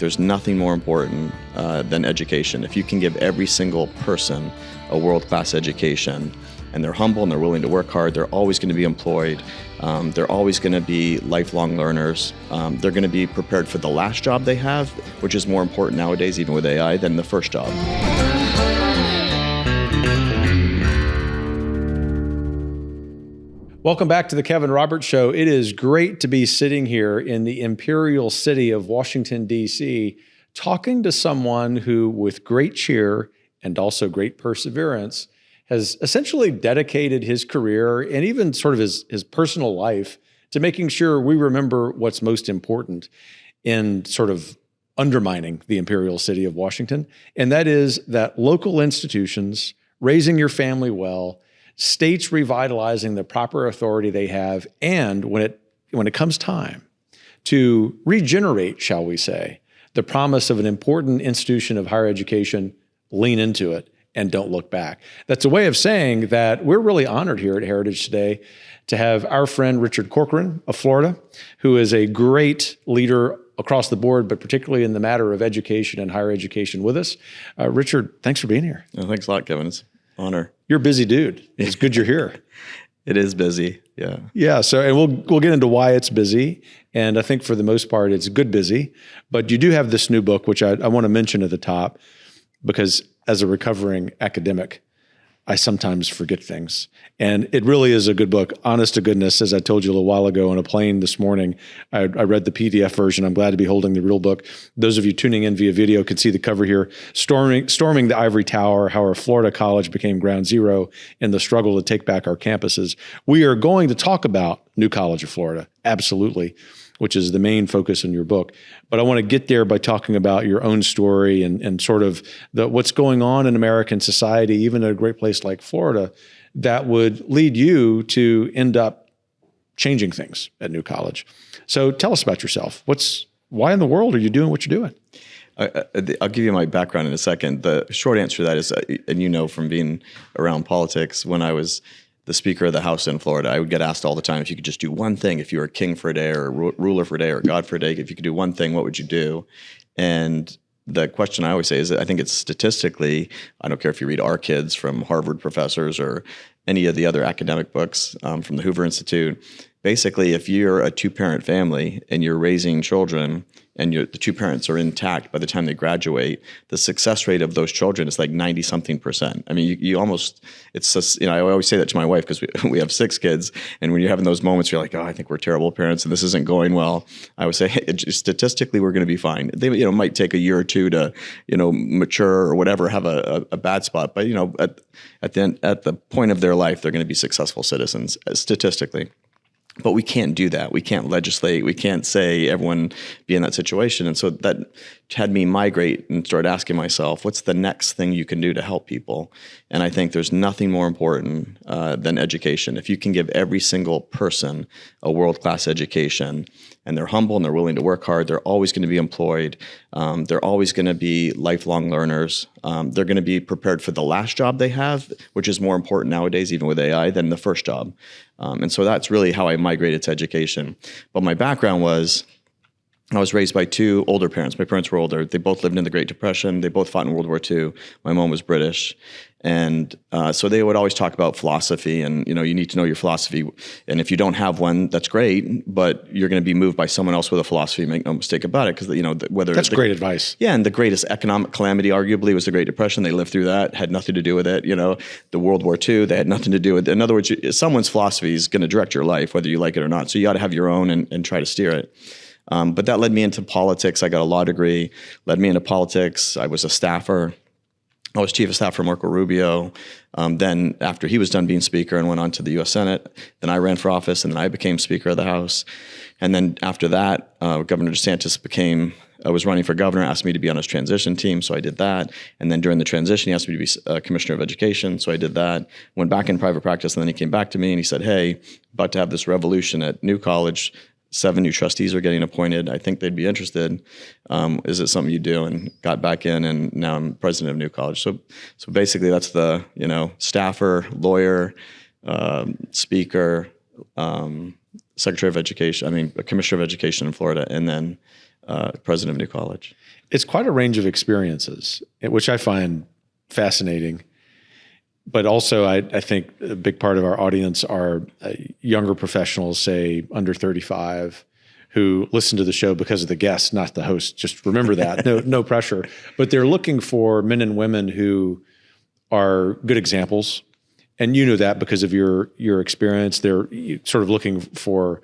There's nothing more important than education. If you can give every single person a world-class education, and they're humble and they're willing to work hard, they're always going to be employed. They're always going to be lifelong learners. They're going to be prepared for the last job they have, which is more important nowadays, even with AI, than the first job. Welcome back to the Kevin Roberts Show. It is great to be sitting here in the imperial city of Washington, D.C., talking to someone who, with great cheer and also great perseverance, has essentially dedicated his career and even sort of his personal life to making sure we remember what's most important in sort of undermining the imperial city of Washington. And that is that local institutions, raising your family well, states revitalizing the proper authority they have, and when it comes time to regenerate, shall we say, the promise of an important institution of higher education, lean into it and don't look back. That's a way of saying that we're really honored here at Heritage today to have our friend Richard Corcoran of Florida, who is a great leader across the board, but particularly in the matter of education and higher education with us. Richard, thanks for being here. Oh, thanks a lot, Kevin. It's an honor. You're a busy dude. It's good you're here. It is busy, yeah. Yeah, so and we'll get into why it's busy, and I think for the most part it's good busy, but you do have this new book, which I want to mention at the top, because as a recovering academic, I sometimes forget things. And it really is a good book. Honest to goodness, as I told you a little while ago on a plane this morning, I read the PDF version. I'm glad to be holding the real book. Those of you tuning in via video can see the cover here. Storming the Ivory Tower, how our Florida college became ground zero in the struggle to take back our campuses. We are going to talk about New College of Florida, absolutely, which is the main focus in your book. But I want to get there by talking about your own story and sort of what's going on in American society, even at a great place like Florida, that would lead you to end up changing things at New College. So tell us about yourself. Why in the world are you doing what you're doing? I'll give you my background in a second. The short answer to that is, and you know from being around politics, when I was the Speaker of the House in Florida, I would get asked all the time, if you could just do one thing, if you were a king for a day or a ruler for a day or God for a day, if you could do one thing, what would you do? And the question I always say is that I think it's statistically, I don't care if you read Our Kids from Harvard professors or any of the other academic books from the Hoover Institute. Basically, if you're a two-parent family and you're raising children and the two parents are intact by the time they graduate, the success rate of those children is like 90-something%. I mean, you almost, it's just, I always say that to my wife because we have 6 kids. And when you're having those moments, you're like, oh, I think we're terrible parents and this isn't going well. I would say, hey, statistically, we're going to be fine. They, might take a year or two to, mature or whatever, have a bad spot. But, at the point of their life, they're going to be successful citizens statistically. But we can't do that. We can't legislate. We can't say everyone be in that situation. And so that had me migrate and start asking myself, what's the next thing you can do to help people? And I think there's nothing more important than education. If you can give every single person a world-class education, and they're humble and they're willing to work hard, they're always going to be employed. They're always going to be lifelong learners. They're going to be prepared for the last job they have, which is more important nowadays, even with AI, than the first job. And so that's really how I migrated to education. But my background was, I was raised by 2 older parents. My parents were older. They both lived in the Great Depression. They both fought in World War II. My mom was British. And so they would always talk about philosophy and, you need to know your philosophy. And if you don't have one, that's great, but you're going to be moved by someone else with a philosophy. Make no mistake about it. Because, whether that's great advice. Yeah. And the greatest economic calamity, arguably, was the Great Depression. They lived through that, had nothing to do with it. The World War II, they had nothing to do with it. In other words, someone's philosophy is going to direct your life, whether you like it or not. So you got to have your own and try to steer it. But that led me into politics. I got a law degree, led me into politics. I was a staffer. I was chief of staff for Marco Rubio. Then after he was done being speaker and went on to the U.S. Senate, then I ran for office and then I became Speaker of the House. And then after that, Governor DeSantis was running for governor, asked me to be on his transition team, so I did that. And then during the transition, he asked me to be Commissioner of Education, so I did that. Went back in private practice, and then he came back to me and he said, hey, about to have this revolution at New College. 7 new trustees are getting appointed. I think they'd be interested. Is it something you do? And got back in, and now I'm president of New College. So basically, that's the staffer, lawyer, speaker, secretary of education. A commissioner of education in Florida, and then president of New College. It's quite a range of experiences, which I find fascinating. But also, I think a big part of our audience are younger professionals, say under 35, who listen to the show because of the guests, not the host. Just remember that. No pressure. But they're looking for men and women who are good examples. And you know that because of your experience. They're sort of looking for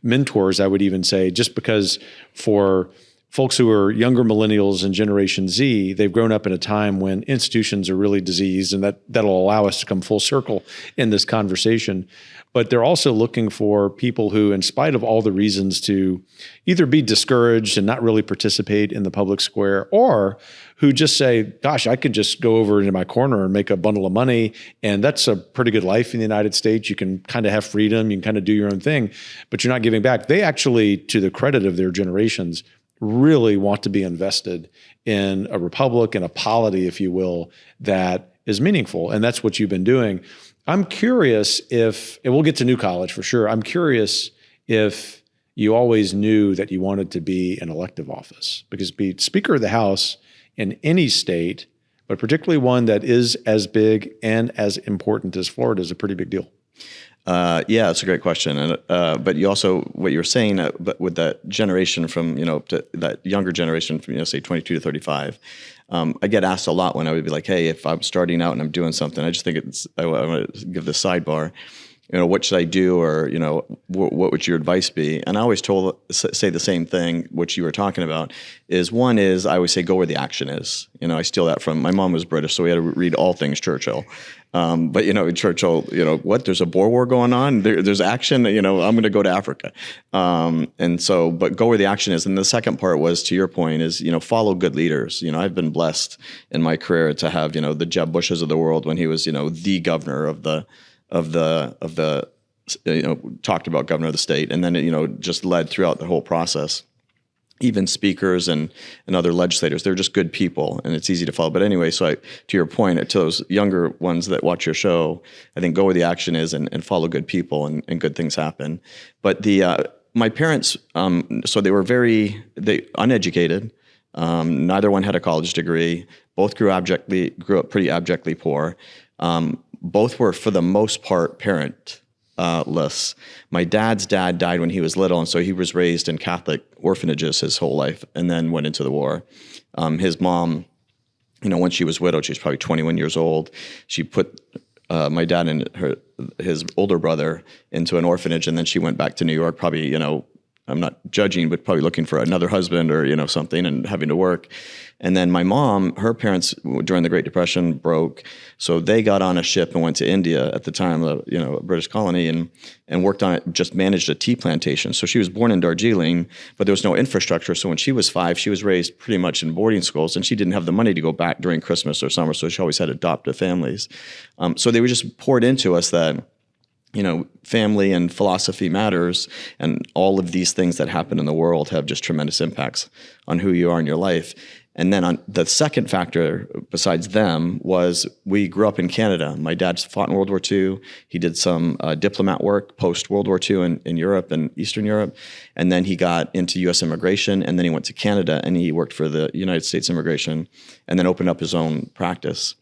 mentors, I would even say, just because for folks who are younger millennials and Generation Z, they've grown up in a time when institutions are really diseased, and that'll allow us to come full circle in this conversation. But they're also looking for people who, in spite of all the reasons to either be discouraged and not really participate in the public square, or who just say, gosh, I could just go over into my corner and make a bundle of money, and that's a pretty good life in the United States. You can kind of have freedom, you can kind of do your own thing, but you're not giving back. They actually, to the credit of their generations, really want to be invested in a republic and a polity, if you will, that is meaningful. And that's what you've been doing. I'm curious if, and we'll get to New College for sure, I'm curious if you always knew that you wanted to be in elective office, because be Speaker of the House in any state, but particularly one that is as big and as important as Florida, is a pretty big deal. Yeah, it's a great question. And but you also, what you were saying, but with that generation from, to that younger generation from, say 22 to 35, I get asked a lot when I would be like, hey, if I'm starting out and I'm doing something, I just think I want to give the sidebar, what should I do? Or, what would your advice be? And I always say the same thing, which you were talking about, one is I always say, go where the action is. I steal that from, my mom was British, so we had to read all things Churchill. But Churchill, what? There's a Boer War going on. There's action. I'm going to go to Africa, and so. But go where the action is. And the second part was, to your point, is follow good leaders. I've been blessed in my career to have the Jeb Bushes of the world when he was the governor of the talked about governor of the state, and then just led throughout the whole process. Even speakers and other legislators, they're just good people, and it's easy to follow. But anyway, so to your point, to those younger ones that watch your show, I think go where the action is and follow good people, and good things happen. But my parents, so they were uneducated. Neither one had a college degree. Both grew up pretty abjectly poor. Both were, for the most part, parentless. My dad's dad died when he was little, and so he was raised in Catholic orphanages his whole life, and then went into the war. His mom, once she was widowed, she was probably 21 years old. She put my dad and his older brother into an orphanage, and then she went back to New York, probably, I'm not judging, but probably looking for another husband or, something, and having to work. And then my mom, her parents during the Great Depression broke. So they got on a ship and went to India at the time, a British colony, and worked on it, just managed a tea plantation. So she was born in Darjeeling, but there was no infrastructure. So when she was 5, she was raised pretty much in boarding schools, and she didn't have the money to go back during Christmas or summer. So she always had adoptive families. So they were just poured into us that, family and philosophy matters, and all of these things that happen in the world have just tremendous impacts on who you are in your life. And then on the second factor besides them was we grew up in Canada. My dad fought in World War II. He did some diplomat work post World War II in Europe and Eastern Europe. And then he got into U.S. immigration, and then he went to Canada and he worked for the United States Immigration, and then opened up his own practice.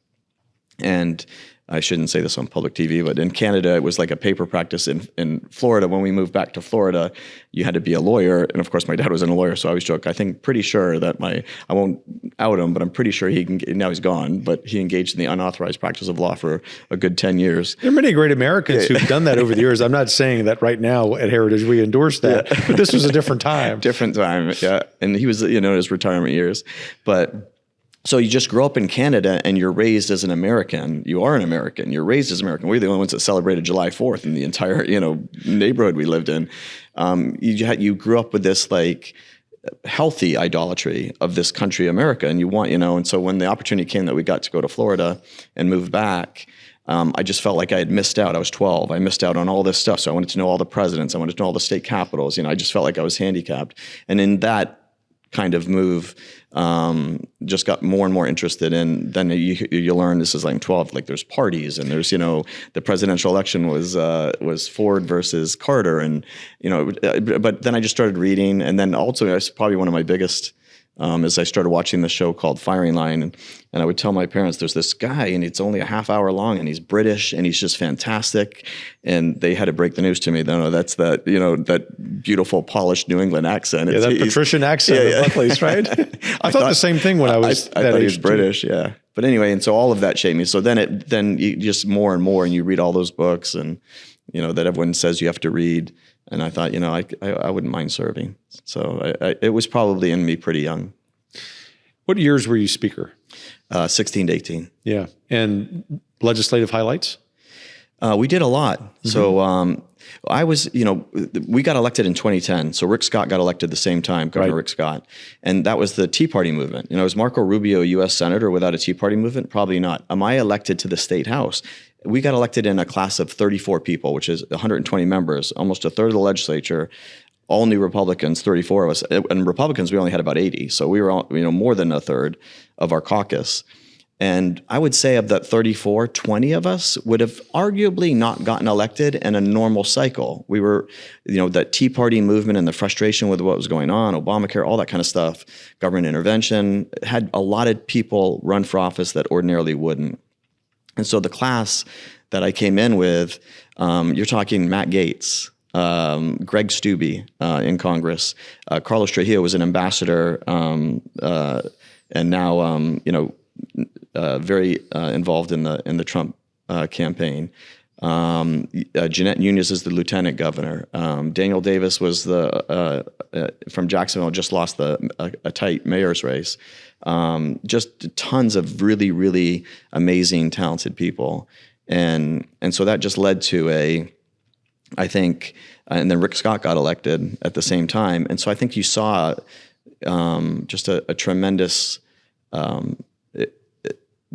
And I shouldn't say this on public TV, but in Canada, it was like a paper practice. In Florida, when we moved back to Florida, you had to be a lawyer. And of course, my dad wasn't a lawyer, so I always joke, pretty sure that I won't out him, but I'm pretty sure now he's gone, but he engaged in the unauthorized practice of law for a good 10 years. There are many great Americans who've done that over the years. I'm not saying that right now at Heritage we endorse that, but this was a different time. Different time, yeah. And he was, in his retirement years. But so you just grow up in Canada and you're raised as an American. You are an American. You're raised as American. We're the only ones that celebrated July 4th in the entire, neighborhood we lived in. You grew up with this healthy idolatry of this country, America, and you want, and so when the opportunity came that we got to go to Florida and move back, I just felt like I had missed out. I was 12. I missed out on all this stuff. So I wanted to know all the presidents. I wanted to know all the state capitals. I just felt like I was handicapped. And in that kind of move. Just got more and more interested in. Then you learn this is like 12. Like there's parties, and there's the presidential election was Ford versus Carter, and But then I just started reading, and then also it's probably one of my biggest. As I started watching the show called Firing Line, and I would tell my parents, there's this guy, and it's only a half hour long, and he's British, and he's just fantastic. And they had to break the news to me. No, that's that beautiful, polished New England accent. Yeah, that patrician accent of Buckley's, right? I thought the same thing when I was I thought he was British, yeah. But anyway, and so all of that shaped me. So then you just more and more, and you read all those books, and that everyone says you have to read. And I thought, I wouldn't mind serving. So it was probably in me pretty young. What years were you speaker? 16 to 18. Yeah. And legislative highlights? We did a lot. Mm-hmm. So I was, we got elected in 2010. So Rick Scott got elected the same time, Governor Rick Scott. And that was the Tea Party movement. Is Marco Rubio a U.S. Senator without a Tea Party movement? Probably not. Am I elected to the state house? We got elected in a class of 34 people, which is 120 members, almost a third of the legislature, all new Republicans, 34 of us. And Republicans, we only had about 80. So we were all, more than a third of our caucus. And I would say of that 34, 20 of us would have arguably not gotten elected in a normal cycle. We were, that Tea Party movement and the frustration with what was going on, Obamacare, all that kind of stuff, government intervention, had a lot of people run for office that ordinarily wouldn't. And so the class that I came in with, you're talking Matt Gaetz, Greg Steube in Congress, Carlos Trujillo was an ambassador, and now very involved in the Trump campaign. Jeanette Nunez is the lieutenant governor. Daniel Davis was from Jacksonville, just lost a tight mayor's race. Just tons of really, really amazing, talented people. And so that just led to I think, and then Rick Scott got elected at the same time. And so I think you saw just a tremendous,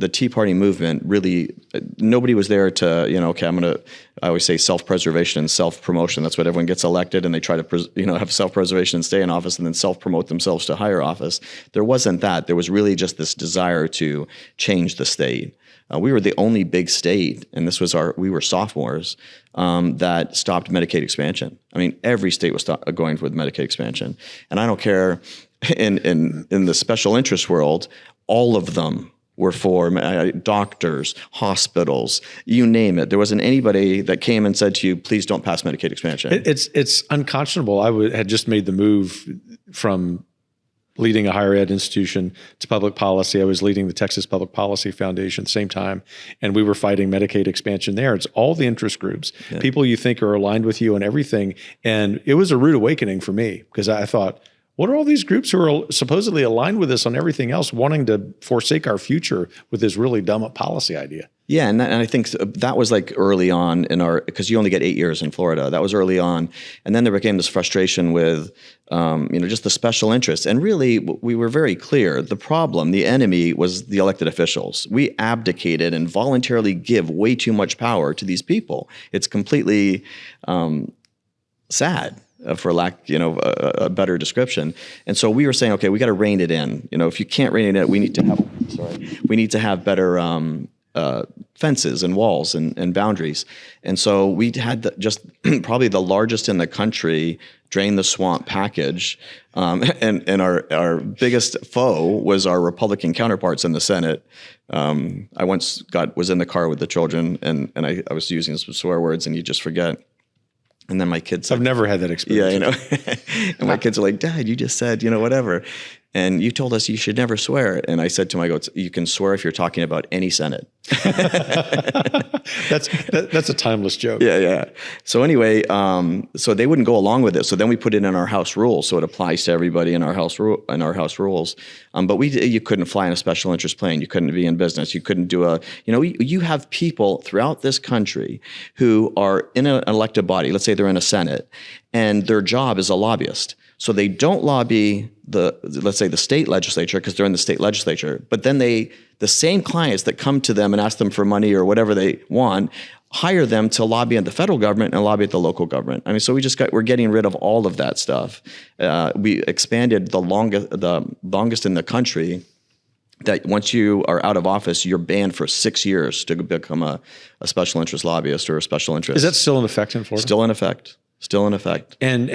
the Tea Party movement really, nobody was there to, I always say self-preservation and self-promotion. That's what everyone gets elected, and they try to, have self-preservation and stay in office and then self-promote themselves to higher office. There wasn't that. There was really just this desire to change the state. We were the only big state, and we were sophomores, that stopped Medicaid expansion. I mean, every state was going with Medicaid expansion. And I don't care, in the special interest world, all of them were for doctors, hospitals, you name it. There wasn't anybody that came and said to you, please don't pass Medicaid expansion. It's unconscionable. I had just made the move from leading a higher ed institution to public policy. I was leading the Texas Public Policy Foundation at the same time, and we were fighting Medicaid expansion there. It's all the interest groups, people you think are aligned with you and everything. And it was a rude awakening for me, because I thought, what are all these groups who are supposedly aligned with us on everything else wanting to forsake our future with this really dumb policy idea? Yeah, and I think that was like early on because you only get 8 years in Florida. That was early on. And then there became this frustration with, just the special interests. And really, we were very clear. The problem, the enemy, was the elected officials. We abdicated and voluntarily give way too much power to these people. It's completely sad. For lack, a better description. And so we were saying, okay, we got to rein it in. If you can't rein it in, we need to have better fences and walls and boundaries. And so we had just probably the largest in the country drain the swamp package. And our biggest foe was our Republican counterparts in the Senate. I once was in the car with the children, and I was using some swear words, and you just forget. And then my kids... I've never had that experience. Yeah, and my kids are like, Dad, you just said, whatever. And you told us you should never swear. And I said to my goats, you can swear if you're talking about any Senate. That's a timeless joke. Yeah. So anyway, so they wouldn't go along with it. So then we put it in our house rules, so it applies to everybody in our house rules. But you couldn't fly in a special interest plane. You couldn't be in business. You couldn't do you have people throughout this country who are in an elected body. Let's say they're in a Senate, and their job is a lobbyist. So they don't lobby let's say the state legislature, because they're in the state legislature, but then the same clients that come to them and ask them for money or whatever they want hire them to lobby at the federal government and lobby at the local government. I mean, so we're getting rid of all of that stuff. We expanded the longest in the country, that once you are out of office, you're banned for 6 years to become a special interest lobbyist or a special interest. Is that still in effect in Florida? Still in effect. Still in effect. And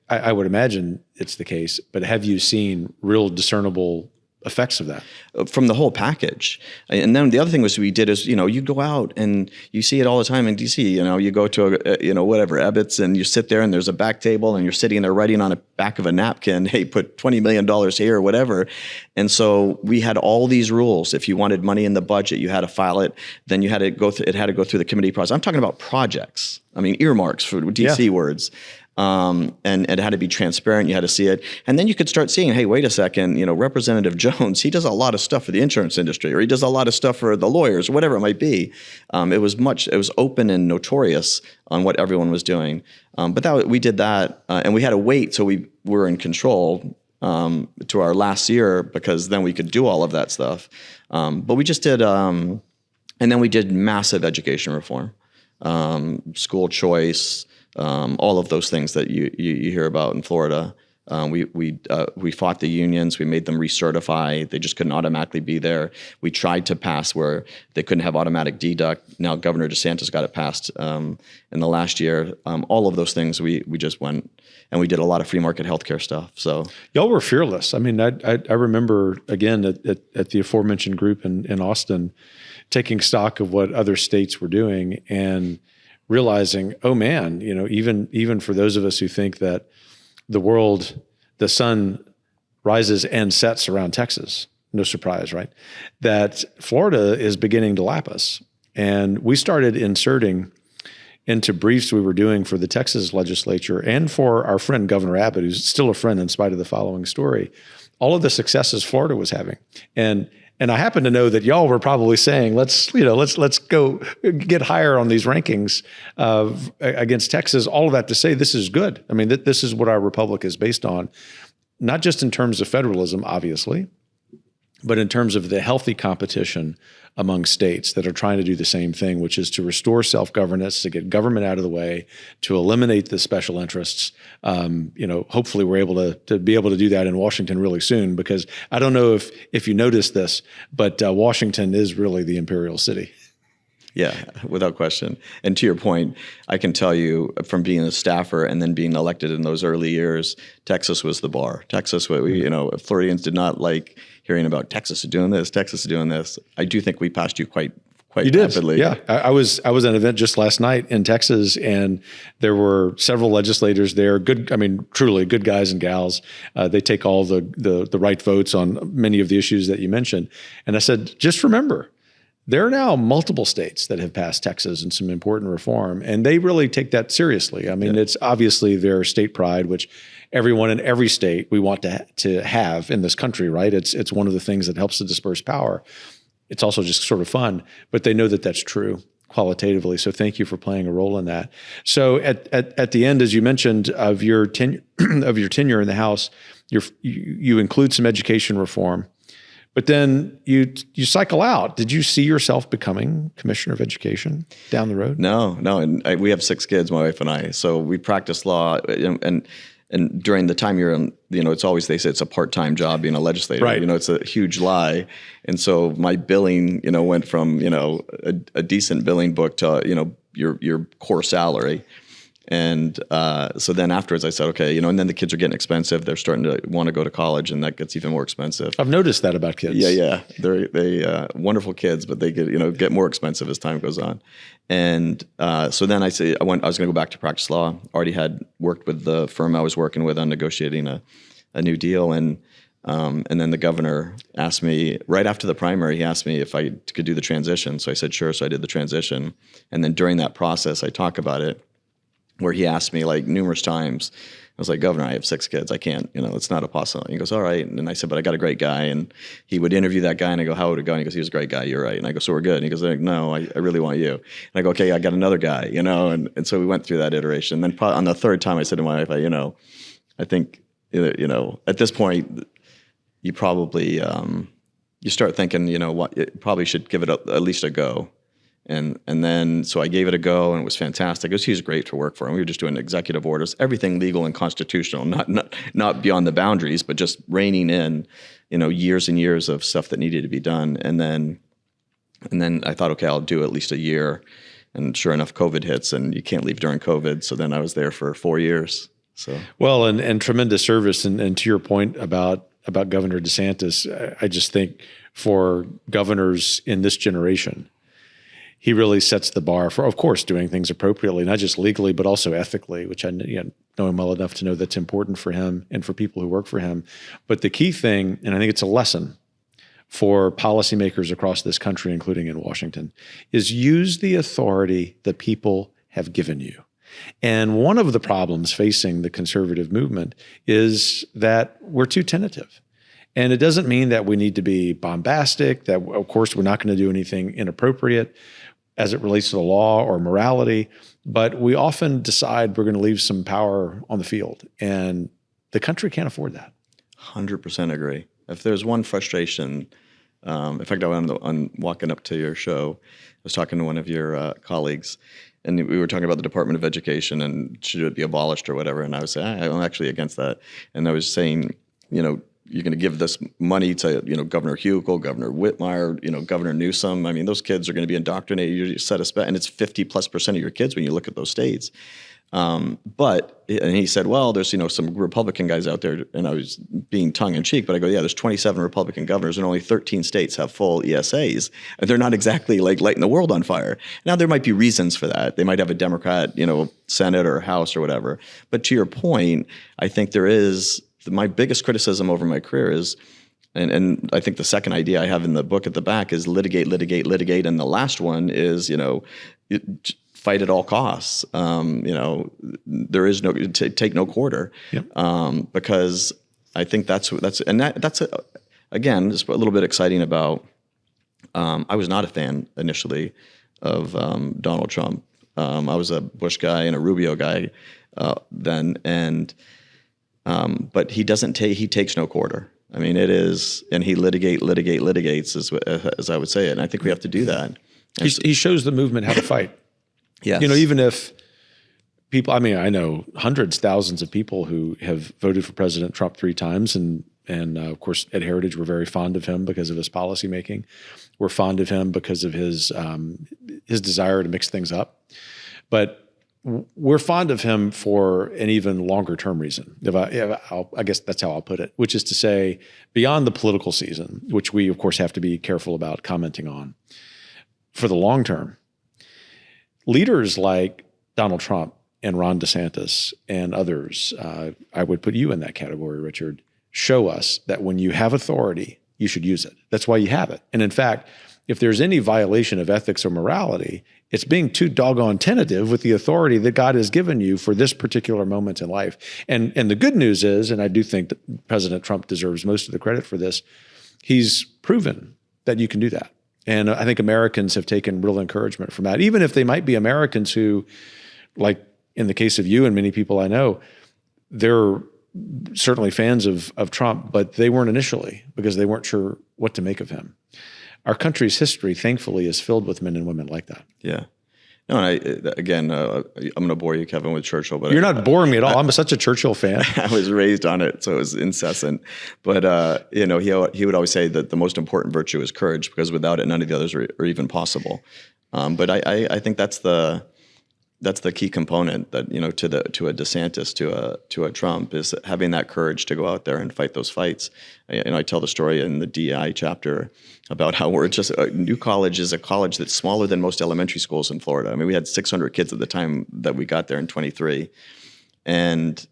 I would imagine it's the case, but have you seen real discernible effects of that? From the whole package. And then the other thing we did is, you go out and you see it all the time in DC. You go to whatever, Ebbitt's, and you sit there and there's a back table and you're sitting there writing on the back of a napkin, hey, put $20 million here or whatever. And so we had all these rules. If you wanted money in the budget, you had to file it. Then you had to go through the committee process. I'm talking about projects. I mean, earmarks for DC words. And it had to be transparent. You had to see it. And then you could start seeing, hey, wait a second, Representative Jones, he does a lot of stuff for the insurance industry, or he does a lot of stuff for the lawyers, or whatever it might be. It was open and notorious on what everyone was doing. But we did that, and we had to wait till we were in control to our last year, because then we could do all of that stuff. But we just did, and then we did massive education reform, school choice, all of those things that you hear about in Florida. We fought the unions. We made them recertify. They just couldn't automatically be there. We tried to pass where they couldn't have automatic deduct. Now Governor DeSantis got it passed in the last year. All of those things we just went, and we did a lot of free market healthcare stuff. So y'all were fearless. I mean, I remember again at the aforementioned group in Austin, taking stock of what other states were doing and realizing, oh man, even for those of us who think that the sun rises and sets around Texas, no surprise, right? That Florida is beginning to lap us. And we started inserting into briefs we were doing for the Texas legislature and for our friend Governor Abbott, who's still a friend in spite of the following story, all of the successes Florida was having. And I happen to know that y'all were probably saying, let's go get higher on these rankings against Texas. All of that to say, this is good. I mean, this is what our republic is based on, not just in terms of federalism, obviously, but in terms of the healthy competition among states that are trying to do the same thing, which is to restore self-governance, to get government out of the way, to eliminate the special interests. Hopefully we're able to be able to do that in Washington really soon, because I don't know if you noticed this, but Washington is really the imperial city. Yeah, without question. And to your point, I can tell you from being a staffer and then being elected in those early years, Texas was the bar. Texas, Floridians did not like hearing about Texas is doing this, Texas is doing this. I do think we passed you quite rapidly. Yeah. I was at an event just last night in Texas, and there were several legislators there. Truly good guys and gals. They take all the right votes on many of the issues that you mentioned. And I said, just remember, there are now multiple states that have passed Texas and some important reform, and they really take that seriously. I mean, It's obviously their state pride, which everyone in every state we want to have in this country, right? It's one of the things that helps to disperse power. It's also just sort of fun, but they know that that's true qualitatively. So thank you for playing a role in that. So at the end, as you mentioned, of your tenure in the House, you include some education reform. But then you cycle out. Did you see yourself becoming commissioner of education down the road? No. And we have 6 kids, my wife and I. So we practice law, and during the time you're in, it's always, they say it's a part-time job being a legislator. Right. It's a huge lie. And so my billing, went from, a decent billing book to, your core salary. And so then afterwards I said, okay, and then the kids are getting expensive. They're starting to want to go to college, and that gets even more expensive. I've noticed that about kids. Yeah. They're wonderful kids, but they get more expensive as time goes on. And so then I was going to go back to practice law. Already had worked with the firm I was working with on negotiating a new deal. And then the governor asked me, right after the primary, he asked me if I could do the transition. So I said, sure. So I did the transition. And then during that process, I talk about it, where he asked me like numerous times. I was like, Governor, I have 6 kids. I can't, it's not a possibility. He goes, all right. And I said, but I got a great guy. And he would interview that guy, and I go, how would it go? And he goes, he was a great guy. You're right. And I go, so we're good. And he goes, no, I really want you. And I go, okay, I got another guy, and so we went through that iteration. Then on the third time I said to my wife, I think, at this point, you probably, you start thinking, what, it probably should give it at least a go. And then, so I gave it a go, and it was fantastic. He was great to work for. And we were just doing executive orders, everything legal and constitutional, not beyond the boundaries, but just reining in, years and years of stuff that needed to be done. And then I thought, okay, I'll do at least a year. And sure enough, COVID hits, and you can't leave during COVID. So then I was there for 4 years. So well, and tremendous service. And to your point about Governor DeSantis, I just think for governors in this generation, he really sets the bar for, of course, doing things appropriately, not just legally, but also ethically, which I know him well enough to know that's important for him and for people who work for him. But the key thing, and I think it's a lesson for policymakers across this country, including in Washington, is use the authority the people have given you. And one of the problems facing the conservative movement is that we're too tentative. And it doesn't mean that we need to be bombastic, that, of course, we're not going to do anything inappropriate as it relates to the law or morality, but we often decide we're going to leave some power on the field, and the country can't afford that. 100% agree. If there's one frustration, in fact, on walking up to your show, I was talking to one of your colleagues, and we were talking about the Department of Education and should it be abolished or whatever, and I was saying, I'm actually against that. And I was saying, you're going to give this money to, Governor Hugo, Governor Whitmire, Governor Newsom. I mean, those kids are going to be indoctrinated. You set a and it's 50+% of your kids when you look at those states. And he said, well, there's, some Republican guys out there, and I was being tongue in cheek, but I go, yeah, there's 27 Republican governors and only 13 states have full ESAs. And they're not exactly like lighting the world on fire. Now, there might be reasons for that. They might have a Democrat, Senate or House or whatever. But to your point, I think there is, my biggest criticism over my career is, and I think the second idea I have in the book at the back is litigate. And the last one is, fight at all costs. There is no, take no quarter. Yep. Because I think that's again, just a little bit exciting about, I was not a fan initially of Donald Trump. I was a Bush guy and a Rubio guy then, but he takes no quarter. I mean, it is, and he litigates as I would say it. And I think we have to do that. He shows the movement how to fight. Yes. Even if people, I know hundreds, thousands of people who have voted for President Trump 3 times. And of course, at Heritage, we're very fond of him because of his policymaking. We're fond of him because of his desire to mix things up. But we're fond of him for an even longer term reason. I guess that's how I'll put it, which is to say, beyond the political season, which we of course have to be careful about commenting on, for the long term, leaders like Donald Trump and Ron DeSantis and others, I would put you in that category, Richard, show us that when you have authority, you should use it. That's why you have it. And in fact, if there's any violation of ethics or morality, it's being too doggone tentative with the authority that God has given you for this particular moment in life. And the good news is, and I do think that President Trump deserves most of the credit for this, he's proven that you can do that. And I think Americans have taken real encouragement from that, even if they might be Americans who, like in the case of you and many people I know, they're certainly fans of Trump, but they weren't initially because they weren't sure what to make of him. Our country's history, thankfully, is filled with men and women like that. Yeah. No, and I'm going to bore you, Kevin, with Churchill. But you're not boring me at all. I'm such a Churchill fan. I was raised on it, so it was incessant. But he would always say that the most important virtue is courage, because without it, none of the others are even possible. But I think that's the key component that to a DeSantis, to a Trump, is having that courage to go out there and fight those fights. I tell the story in the DEI chapter about how we're just New College is a college that's smaller than most elementary schools in Florida. I mean, we had 600 kids at the time that we got there in 23, and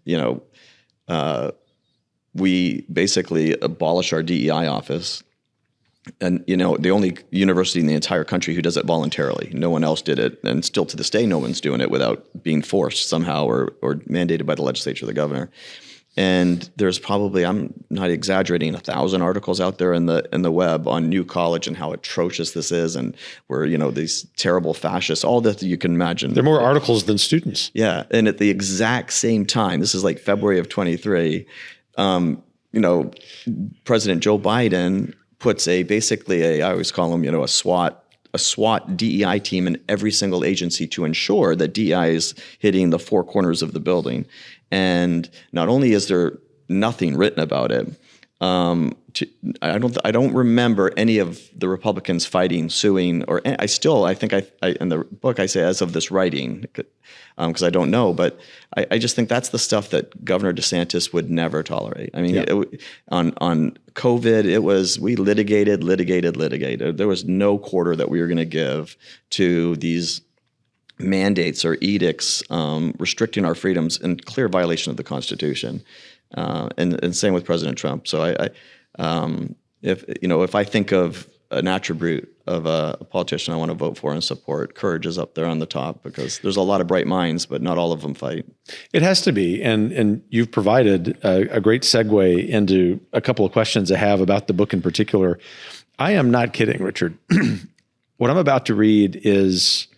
we basically abolished our DEI office. And, the only university in the entire country who does it voluntarily. No one else did it. And still to this day, no one's doing it without being forced somehow or mandated by the legislature or the governor. And there's probably, I'm not exaggerating, 1,000 articles out there in the web on New College and how atrocious this is, and where, these terrible fascists, all that you can imagine. There are more articles than students. Yeah. And at the exact same time, this is like February of 23, President Joe Biden puts I always call him, a SWAT a SWAT DEI team in every single agency to ensure that DEI is hitting the four corners of the building. And not only is there nothing written about it, I don't remember any of the Republicans fighting, suing, or I think in the book I say as of this writing, because I don't know, but I just think that's the stuff that Governor DeSantis would never tolerate. I mean, on COVID, we litigated. There was no quarter that we were going to give to these mandates or edicts restricting our freedoms in clear violation of the Constitution. And same with President Trump. So if I think of an attribute of a politician I want to vote for and support, courage is up there on the top, because there's a lot of bright minds, but not all of them fight. It has to be. And you've provided a great segue into a couple of questions I have about the book in particular. I am not kidding, Richard. What I'm about to read is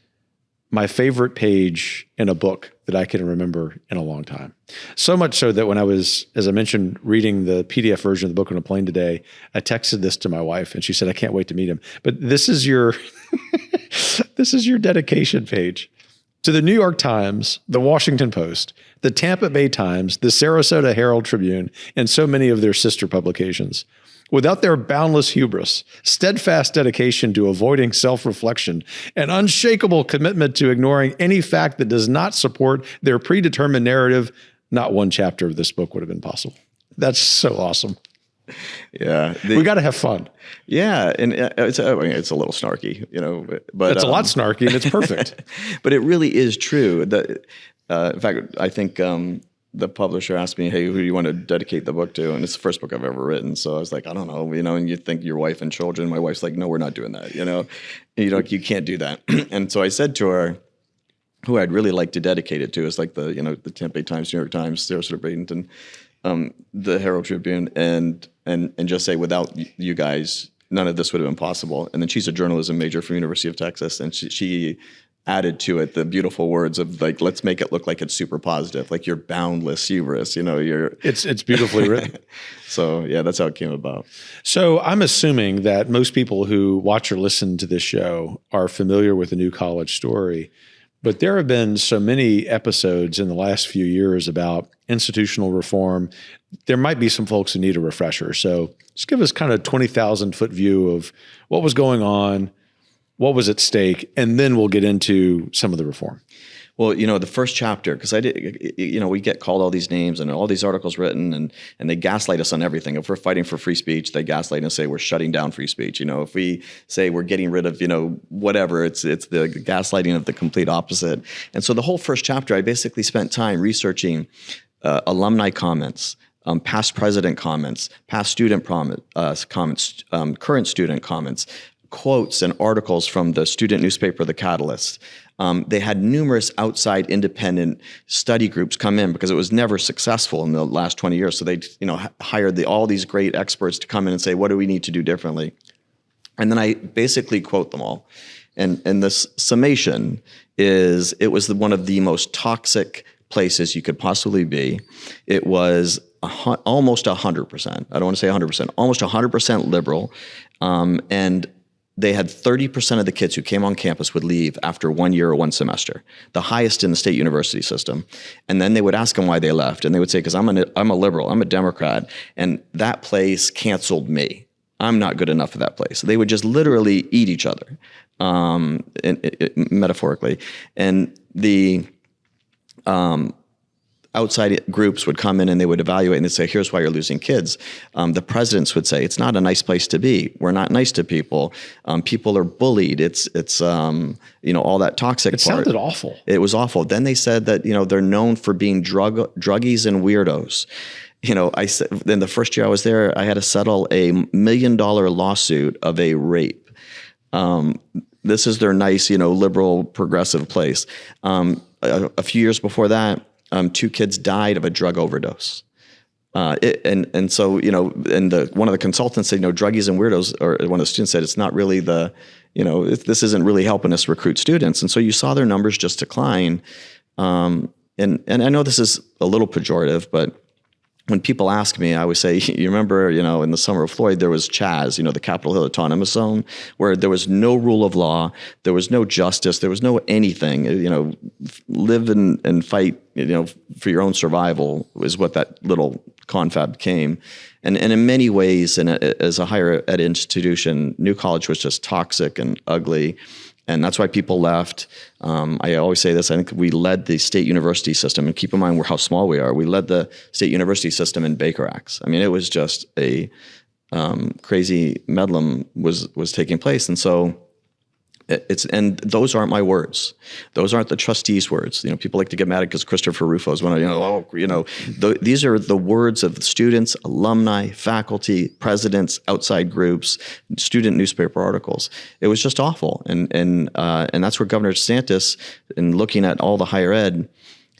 my favorite page in a book that I can remember in a long time. So much so that when I was, as I mentioned, reading the PDF version of the book on a plane today, I texted this to my wife and she said, I can't wait to meet him. But this is your, this is your dedication page to the New York Times, the Washington Post, the Tampa Bay Times, the Sarasota Herald Tribune, and so many of their sister publications. Without their boundless hubris, steadfast dedication to avoiding self-reflection, and unshakable commitment to ignoring any fact that does not support their predetermined narrative, not one chapter of this book would have been possible. That's so awesome. Yeah. We got to have fun. Yeah. And it's a little snarky, but it's a lot snarky and it's perfect. But it really is true. In fact, I think the publisher asked me, hey, who do you want to dedicate the book to? And it's the first book I've ever written. So I was like, I don't know, and you think your wife and children. My wife's like, no, we're not doing that. You can't do that. And so I said to her, who I'd really like to dedicate it to is like the Tampa Bay Times, New York Times, Sarasota Bradenton, the Herald Tribune, and just say, without you guys, none of this would have been possible. And then she's a journalism major from University of Texas, and she added to it the beautiful words of like, let's make it look like it's super positive, like you're boundless hubris, it's beautifully written. So yeah, that's how it came about. So I'm assuming that most people who watch or listen to this show are familiar with the New College Story, but there have been so many episodes in the last few years about institutional reform. There might be some folks who need a refresher. So just give us kind of 20,000 foot view of what was going on, what was at stake, and then we'll get into some of the reform. Well, the first chapter, because we get called all these names and all these articles written, and they gaslight us on everything. If we're fighting for free speech, they gaslight and say we're shutting down free speech. If we say we're getting rid of, whatever, it's the gaslighting of the complete opposite. And so the whole first chapter, I basically spent time researching alumni comments, past president comments, past student comments, current student comments, quotes and articles from the student newspaper, The Catalyst. They had numerous outside independent study groups come in because it was never successful in the last 20 years. So they, hired all these great experts to come in and say, what do we need to do differently? And then I basically quote them all. And this summation is, it was one of the most toxic places you could possibly be. It was almost 100%. I don't want to say 100%, almost 100% liberal. And they had 30% of the kids who came on campus would leave after 1 year or one semester, the highest in the state university system. And then they would ask them why they left. And they would say, because I'm a liberal, I'm a Democrat, and that place canceled me. I'm not good enough for that place. So they would just literally eat each other, metaphorically. And the outside groups would come in and they would evaluate and they'd say, here's why you're losing kids. The presidents would say, it's not a nice place to be. We're not nice to people. People are bullied. It's all that toxic part. It sounded awful. It was awful. Then they said that, they're known for being druggies and weirdos. I said, in the first year I was there, I had to settle a $1 million lawsuit of a rape. This is their nice, liberal, progressive place. A few years before that, 2 kids died of a drug overdose. So, one of the consultants said, druggies and weirdos, or one of the students said, it's not really this isn't really helping us recruit students. And so you saw their numbers just decline. And I know this is a little pejorative, but when people ask me, I always say, you remember, in the summer of Floyd, there was Chaz, the Capitol Hill Autonomous Zone, where there was no rule of law, there was no justice, there was no anything, live and fight, for your own survival is what that little confab became. And in many ways, as a higher ed institution, New College was just toxic and ugly. And that's why people left. I always say this, I think we led the state university system, and keep in mind how small we are. We led the state university system in Baker Acts. I mean, it was just a crazy bedlam was taking place. And so and those aren't my words. Those aren't the trustees' words. People like to get mad because Christopher Rufo's one of, these are the words of students, alumni, faculty, presidents, outside groups, student newspaper articles. It was just awful. And that's where Governor DeSantis, in looking at all the higher ed,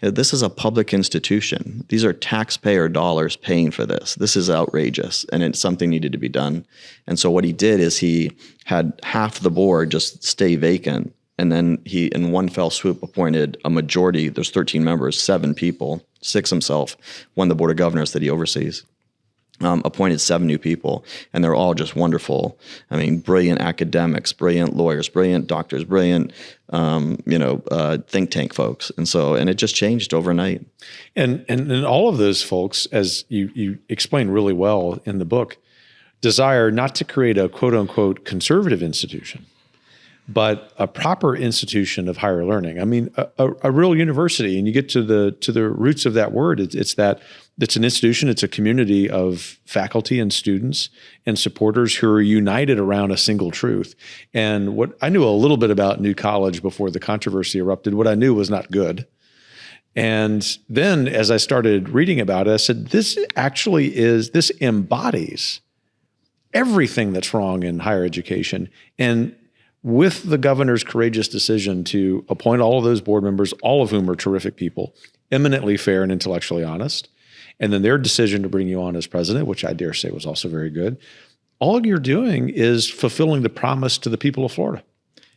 this is a public institution. These are taxpayer dollars paying for this. This is outrageous, and something needed to be done. And so what he did is he had half the board just stay vacant, and then he, in one fell swoop, appointed a majority. There's 13 members, 7 people, 6 himself, one the board of governors that he oversees. Appointed 7 new people, and they're all just wonderful. I mean, brilliant academics, brilliant lawyers, brilliant doctors, brilliant, think tank folks. And it just changed overnight. And all of those folks, as you explain really well in the book, desire not to create a quote unquote conservative institution, but a proper institution of higher learning. I mean, a real university, and you get to the roots of that word. It's an institution. It's a community of faculty and students and supporters who are united around a single truth. And what I knew a little bit about New College before the controversy erupted, what I knew was not good. And then as I started reading about it, I said, this embodies everything that's wrong in higher education. And with the governor's courageous decision to appoint all of those board members, all of whom are terrific people, eminently fair and intellectually honest, and then their decision to bring you on as president, which I dare say was also very good, all you're doing is fulfilling the promise to the people of Florida.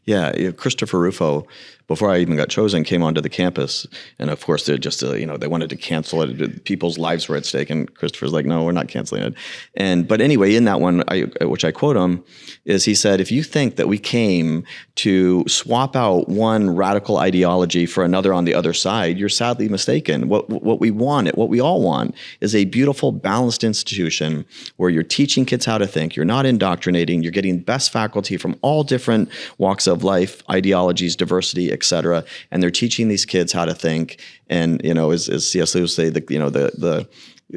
Yeah, Christopher Rufo, before I even got chosen, came onto the campus, and of course they just they wanted to cancel it. People's lives were at stake, and Christopher's like, "No, we're not canceling it." But anyway, in that one, which I quote him, is he said, "If you think that we came to swap out one radical ideology for another on the other side, you're sadly mistaken. What we all want, is a beautiful, balanced institution where you're teaching kids how to think. You're not indoctrinating. You're getting best faculty from all different walks of life, ideologies, diversity, etc. And they're teaching these kids how to think. And as C.S. Lewis say, the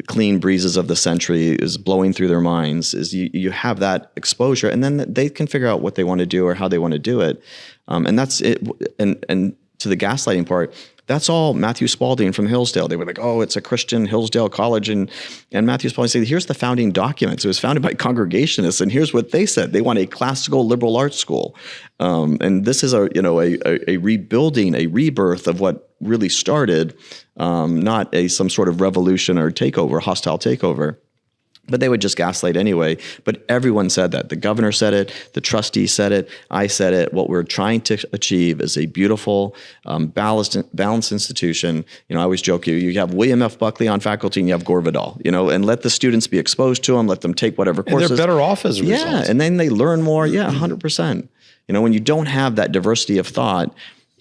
clean breezes of the century is blowing through their minds. Is you have that exposure, and then they can figure out what they want to do or how they want to do it. And that's it. And to the gaslighting part, that's all Matthew Spalding from Hillsdale. They were like, "Oh, it's a Christian Hillsdale college," and Matthew Spalding said, "Here's the founding documents. It was founded by Congregationists, and here's what they said: they want a classical liberal arts school, and this is a rebuilding, a rebirth of what really started, not some sort of revolution or takeover, hostile takeover." But they would just gaslight anyway. But everyone said that. The governor said it. The trustee said it. I said it. What we're trying to achieve is a beautiful, balanced institution. I always joke, you have William F. Buckley on faculty and you have Gore Vidal, and let the students be exposed to them. Let them take whatever courses. And they're better off as a result. Yeah, and then they learn more. Yeah, 100%. When you don't have that diversity of thought,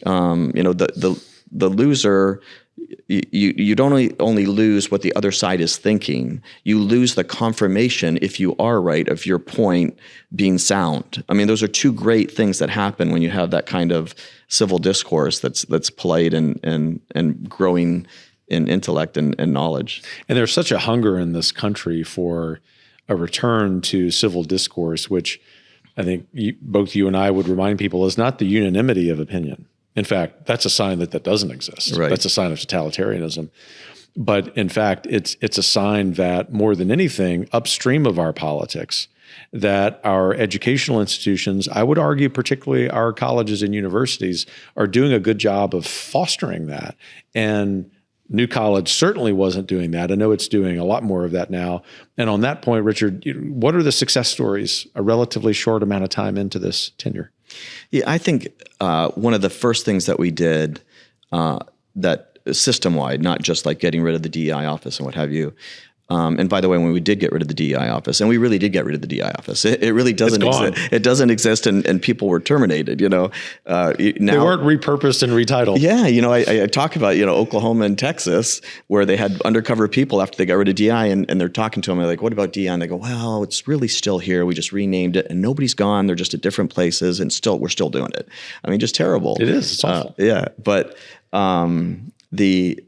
the loser, you don't only lose what the other side is thinking, you lose the confirmation, if you are right, of your point being sound. I mean, those are two great things that happen when you have that kind of civil discourse that's polite and growing in intellect and knowledge. And there's such a hunger in this country for a return to civil discourse, which I think both you and I would remind people is not the unanimity of opinion. In fact, that's a sign that doesn't exist. Right. That's a sign of totalitarianism. But in fact, it's a sign that more than anything, upstream of our politics, that our educational institutions, I would argue particularly our colleges and universities, are doing a good job of fostering that. And New College certainly wasn't doing that. I know it's doing a lot more of that now. And on that point, Richard, what are the success stories a relatively short amount of time into this tenure? Yeah, I think one of the first things that we did that system-wide, not just like getting rid of the DEI office and what have you, And by the way, when we did get rid of the DEI office, and we really did get rid of the DEI office, it really doesn't exist. It doesn't exist, and people were terminated. Now they weren't repurposed and retitled. Yeah, I talk about Oklahoma and Texas where they had undercover people after they got rid of DEI, and they're talking to them. They're like, "What about DEI?" And they go, "Well, it's really still here. We just renamed it, and nobody's gone. They're just at different places, and we're still doing it." I mean, just terrible. It is. It's awful. Yeah, but the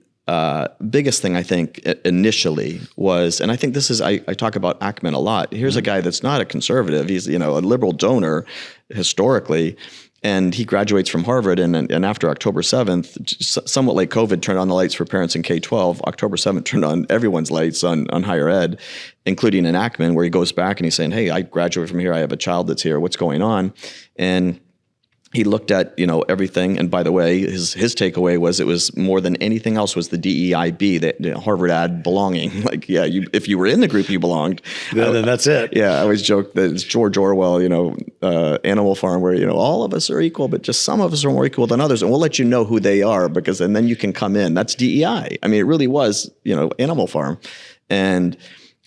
biggest thing I think initially was, and I think this is, I talk about Ackman a lot. Here's a guy that's not a conservative. He's, a liberal donor historically, and he graduates from Harvard. And after October 7th, somewhat like COVID turned on the lights for parents in K-12, October 7th turned on everyone's lights on higher ed, including in Ackman, where he goes back and he's saying, "Hey, I graduated from here. I have a child that's here. What's going on?" And he looked at, everything. And by the way, his takeaway was it was more than anything else was the DEIB, that Harvard ad belonging. Like, yeah, if you were in the group, you belonged. Then that's it. Yeah, I always joke that it's George Orwell, Animal Farm, where, all of us are equal, but just some of us are more equal than others. And we'll let you know who they are and then you can come in. That's DEI. I mean, it really was, Animal Farm. And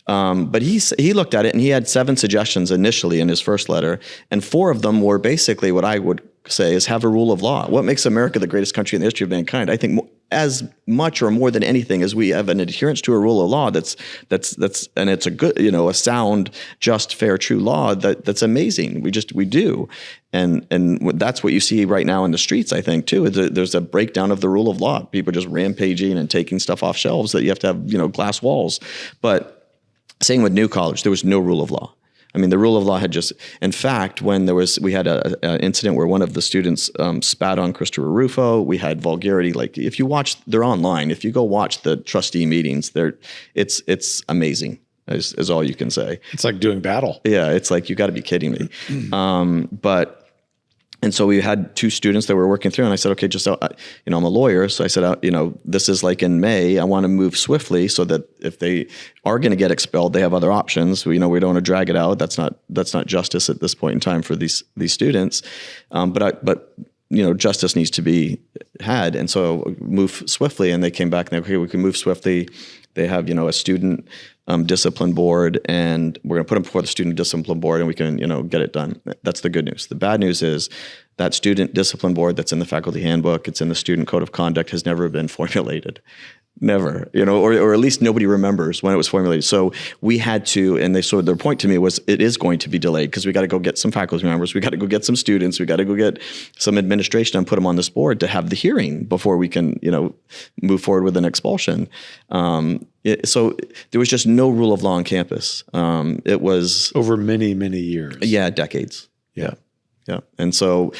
but he looked at it and he had 7 suggestions initially in his first letter, and 4 of them were basically what I would say is have a rule of law. What makes America the greatest country in the history of mankind? I think as much or more than anything is we have an adherence to a rule of law that's and it's a good, a sound, just, fair, true law that's amazing. We do. And that's what you see right now in the streets, I think, too. There's a breakdown of the rule of law. People just rampaging and taking stuff off shelves that you have to have, glass walls. But same with New College, there was no rule of law. I mean, the rule of law had just, in fact, when we had an incident where one of the students spat on Christopher Rufo, we had vulgarity. Like, if you watch, they're online. If you go watch the trustee meetings, it's amazing, is all you can say. It's like doing battle. Yeah, it's like, you got to be kidding me. And so we had 2 students that were working through, and I said, okay, just, I'm a lawyer. So I said, this is like in May, I want to move swiftly so that if they are going to get expelled, they have other options. We don't want to drag it out. That's not justice at this point in time for these students. But justice needs to be had. And so move swiftly. And they came back and they okay, we can move swiftly. They have, a student discipline board, and we're going to put them before the student discipline board, and we can, get it done. That's the good news. The bad news is that student discipline board that's in the faculty handbook, it's in the student code of conduct, has never been formulated. Never, or at least nobody remembers when it was formulated. So we had to, and their point to me was it is going to be delayed because we got to go get some faculty members, we got to go get some students, we got to go get some administration and put them on this board to have the hearing before we can, move forward with an expulsion. So there was just no rule of law on campus. It was over many, many years. Yeah, decades. Yeah. Yeah. And so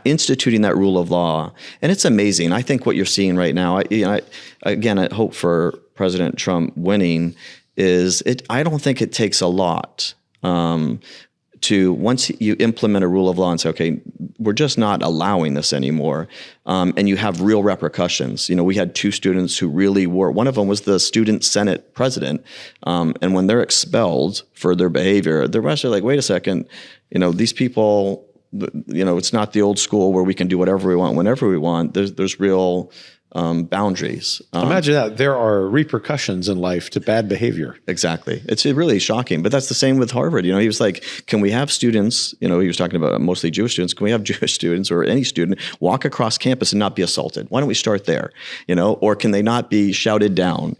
instituting that rule of law, and it's amazing. I think what you're seeing right now, I hope for President Trump winning I don't think it takes a lot to, once you implement a rule of law and say, okay, we're just not allowing this anymore, and you have real repercussions. We had 2 students who really were, one of them was the student Senate president, and when they're expelled for their behavior, the rest are like, wait a second, these people, it's not the old school where we can do whatever we want, whenever we want. There's real boundaries. Imagine that. There are repercussions in life to bad behavior. Exactly. It's really shocking. But that's the same with Harvard. He was like, can we have students, he was talking about mostly Jewish students, can we have Jewish students or any student walk across campus and not be assaulted? Why don't we start there? Or can they not be shouted down,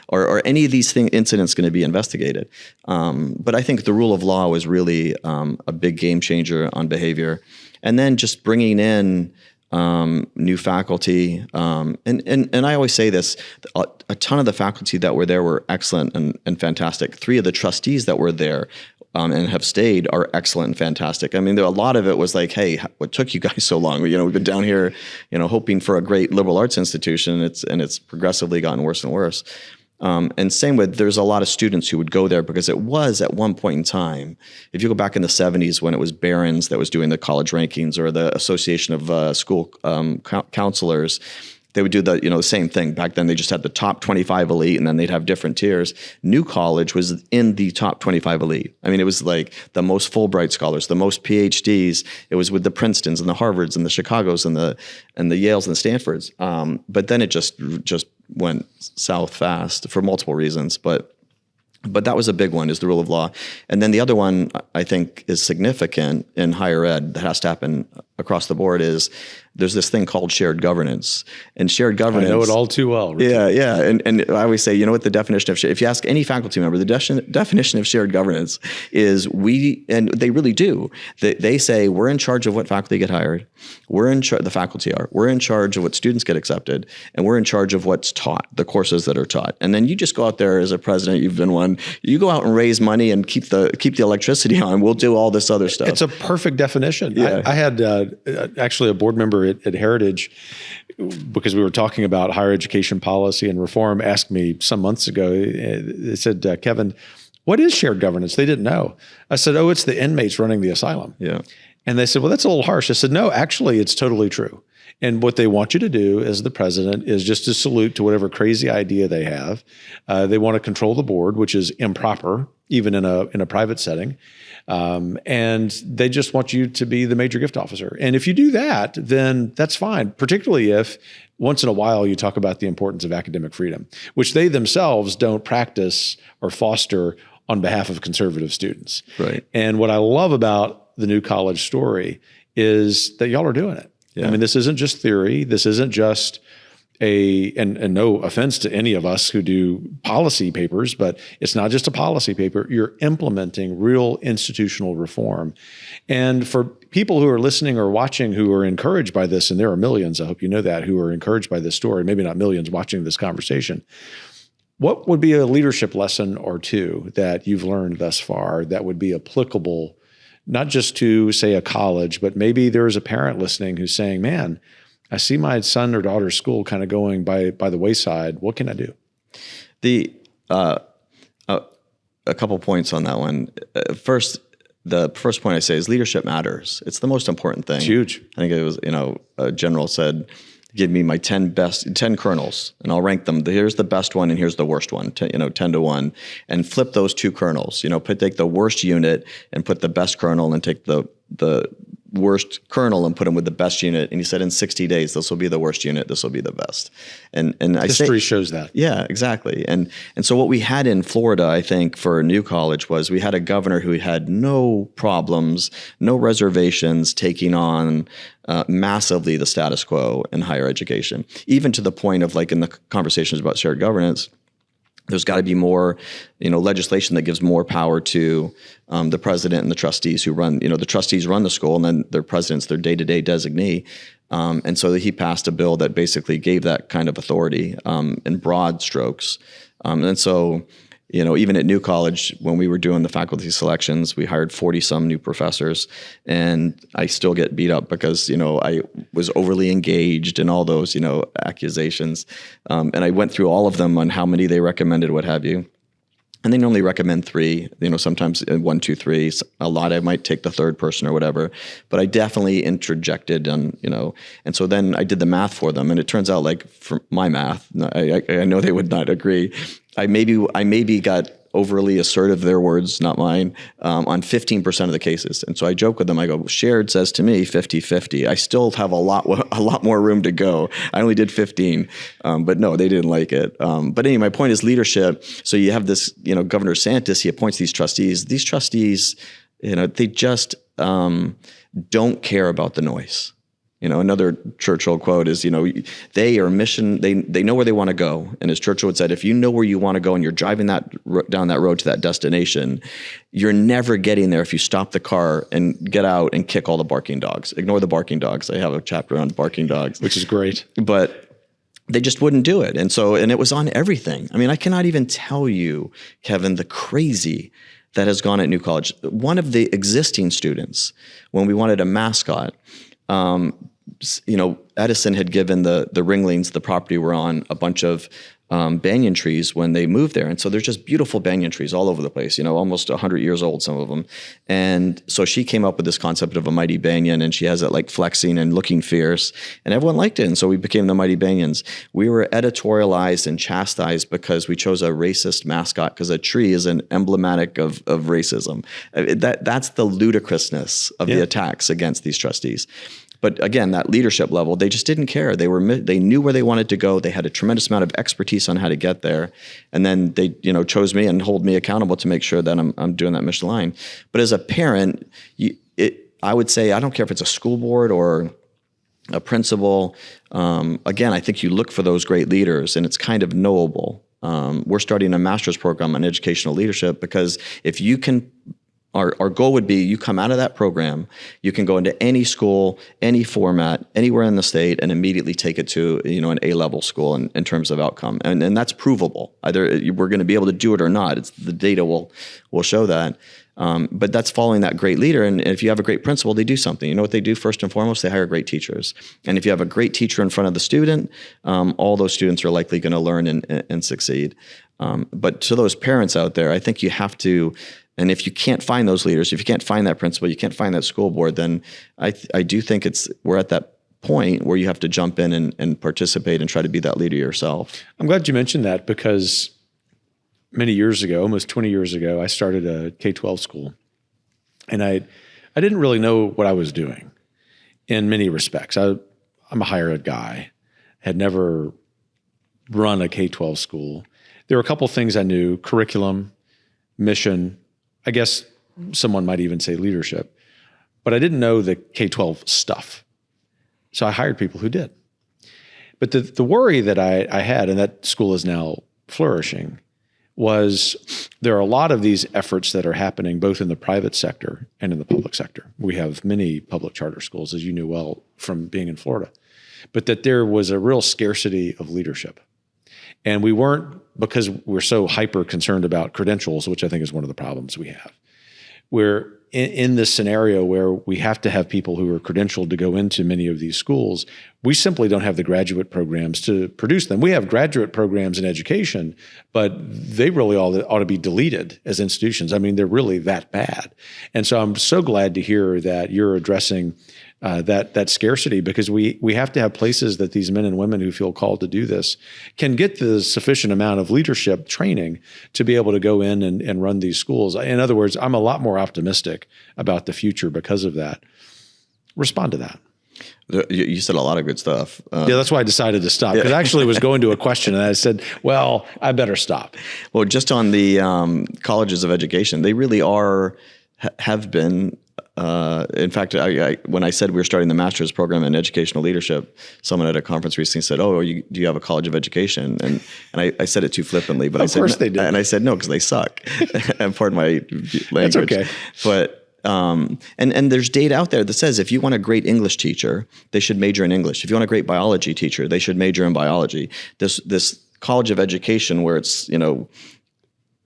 or any of these incidents going to be investigated? But I think the rule of law was really a big game changer on behavior. And then just bringing in new faculty. And I always say this, a ton of the faculty that were there were excellent and fantastic. 3 of the trustees that were there and have stayed are excellent and fantastic. I mean, a lot of it was like, hey, what took you guys so long? We've been down here, hoping for a great liberal arts institution. It's progressively gotten worse and worse. And same with, there's a lot of students who would go there because it was at one point in time, if you go back in the 70s when it was Barron's that was doing the college rankings, or the Association of School Counselors, they would do the same thing. Back then they just had the top 25 elite, and then they'd have different tiers. New College was in the top 25 elite. I mean, it was like the most Fulbright scholars, the most PhDs. It was with the Princetons and the Harvards and the Chicagos and the Yales and the Stanfords. But then it just went south fast for multiple reasons. But But that was a big one, is the rule of law. And then the other one I think is significant in higher ed that has to happen across the board is there's this thing called shared governance. And shared governance— I know it all too well, Richard. Yeah. And I always say, what the definition of— if you ask any faculty member, the definition of shared governance is and they really do. They say we're in charge of what faculty get hired. The faculty are. We're in charge of what students get accepted. And we're in charge of what's taught, the courses that are taught. And then you just go out there as a president, you've been one, you go out and raise money and keep the electricity on. We'll do all this other stuff. It's a perfect definition. Yeah. I had actually a board member at Heritage, because we were talking about higher education policy and reform, asked me some months ago, they said, Kevin, what is shared governance? They didn't know. I said, oh, it's the inmates running the asylum. Yeah. And they said, well, that's a little harsh. I said, no, actually, it's totally true. And what they want you to do as the president is just to salute to whatever crazy idea they have. They want to control the board, which is improper, even in a private setting. And they just want you to be the major gift officer. And if you do that, then that's fine, particularly if once in a while you talk about the importance of academic freedom, which they themselves don't practice or foster on behalf of conservative students. Right. And what I love about the New College story is that y'all are doing it. Yeah. I mean, this isn't just theory. This isn't just and no offense to any of us who do policy papers, but it's not just a policy paper. You're implementing real institutional reform. And for people who are listening or watching who are encouraged by this, and there are millions, I hope you know that, who are encouraged by this story, maybe not millions watching this conversation, what would be a leadership lesson or two that you've learned thus far that would be applicable not just to, say, a college, but maybe there is a parent listening who's saying, man, I see my son or daughter's school kind of going by the wayside. What can I do? A couple points on that one. First, the first point I say is leadership matters. It's the most important thing. It's huge. I think it was, a general said, give me my 10 colonels and I'll rank them. Here's the best one and here's the worst one, 10 to 1, and flip those two colonels. Take the worst unit and put the best colonel, and take the worst colonel and put him with the best unit. And he said, in 60 days, this will be the worst unit. This will be the best. And history shows that. Yeah, exactly. And so what we had in Florida, I think, for a new college was we had a governor who had no problems, no reservations taking on massively the status quo in higher education, even to the point of, like, in the conversations about shared governance, there's got to be more, legislation that gives more power to the president and the trustees who run, the trustees run the school, and then their president's their day-to-day designee. And so he passed a bill that basically gave that kind of authority in broad strokes. And so, even at New College, when we were doing the faculty selections, we hired 40-some new professors, and I still get beat up because, I was overly engaged in all those, accusations. And I went through all of them on how many they recommended, what have you. And they normally recommend 3, sometimes 1, 2, 3. A lot I might take the third person or whatever, but I definitely interjected and so then I did the math for them. And it turns out, like, for my math, I know they would not agree. I maybe got overly assertive, their words, not mine, on 15% of the cases. And so I joke with them. I go, shared says to me 50-50. I still have a lot more room to go. I only did 15, but no, they didn't like it. But anyway, my point is leadership. So you have this, Governor DeSantis, he appoints these trustees. These trustees, they just don't care about the noise. Another Churchill quote is, they are mission, they know where they want to go. And as Churchill would said, if you know where you want to go and you're driving down that road to that destination, you're never getting there if you stop the car and get out and kick all the barking dogs. Ignore the barking dogs. I have a chapter on barking dogs. Which is great. But they just wouldn't do it. And it was on everything. I mean, I cannot even tell you, Kevin, the crazy that has gone at New College. One of the existing students, when we wanted a mascot, Edison had given the Ringlings, the property we're on, a bunch of banyan trees when they moved there. And so there's just beautiful banyan trees all over the place, almost 100 years old, some of them. And so she came up with this concept of a mighty banyan, and she has it like flexing and looking fierce, and everyone liked it. And so we became the Mighty Banyans. We were editorialized and chastised because we chose a racist mascot, because a tree is an emblematic of racism. That's the ludicrousness of the attacks against these trustees. But again, that leadership level, they just didn't care. They knew where they wanted to go. They had a tremendous amount of expertise on how to get there. And then they, chose me and hold me accountable to make sure that I'm doing that mission line. But as a parent, I would say, I don't care if it's a school board or a principal. Again, I think you look for those great leaders, and it's kind of knowable. We're starting a master's program on educational leadership because if you can, our goal would be you come out of that program, you can go into any school, any format, anywhere in the state, and immediately take it to an A-level school in terms of outcome, and that's provable. Either we're going to be able to do it or not. The data will show that. But that's following that great leader. And if you have a great principal, they do something. You know what they do first and foremost? They hire great teachers. And if you have a great teacher in front of the student, all those students are likely going to learn and succeed. But to those parents out there, I think you have to, and if you can't find those leaders, if you can't find that principal, you can't find that school board, then I do think we're at that point where you have to jump in and participate and try to be that leader yourself. I'm glad you mentioned that because many years ago, almost 20 years ago, I started a K-12 school. And I didn't really know what I was doing in many respects. I'm a higher ed guy, had never run a K-12 school. There were a couple things I knew: curriculum, mission, I guess someone might even say leadership. But I didn't know the K-12 stuff. So I hired people who did. But the worry that I had, and that school is now flourishing, was there are a lot of these efforts that are happening both in the private sector and in the public sector. We have many public charter schools, as you knew well from being in Florida, but that there was a real scarcity of leadership. And we weren't, because we're so hyper concerned about credentials, which I think is one of the problems we have. We're in this scenario where we have to have people who are credentialed to go into many of these schools. We simply don't have the graduate programs to produce them. We have graduate programs in education, but they really ought to be deleted as institutions. I mean, they're really that bad. And so I'm so glad to hear that you're addressing that scarcity, because we have to have places that these men and women who feel called to do this can get the sufficient amount of leadership training to be able to go in and run these schools. In other words, I'm a lot more optimistic about the future because of that. Respond to that. You said a lot of good stuff. Yeah, that's why I decided to stop, because I actually was going to a question and I said, well, I better stop. Well, just on the colleges of education, they really have been. In fact, when I said we were starting the master's program in educational leadership, someone at a conference recently said, "Oh, do you have a college of education?" And I said it too flippantly, but of course they did. And I said no because they suck. And pardon my language. That's okay. But and there's data out there that says if you want a great English teacher, they should major in English. If you want a great biology teacher, they should major in biology. This college of education where it's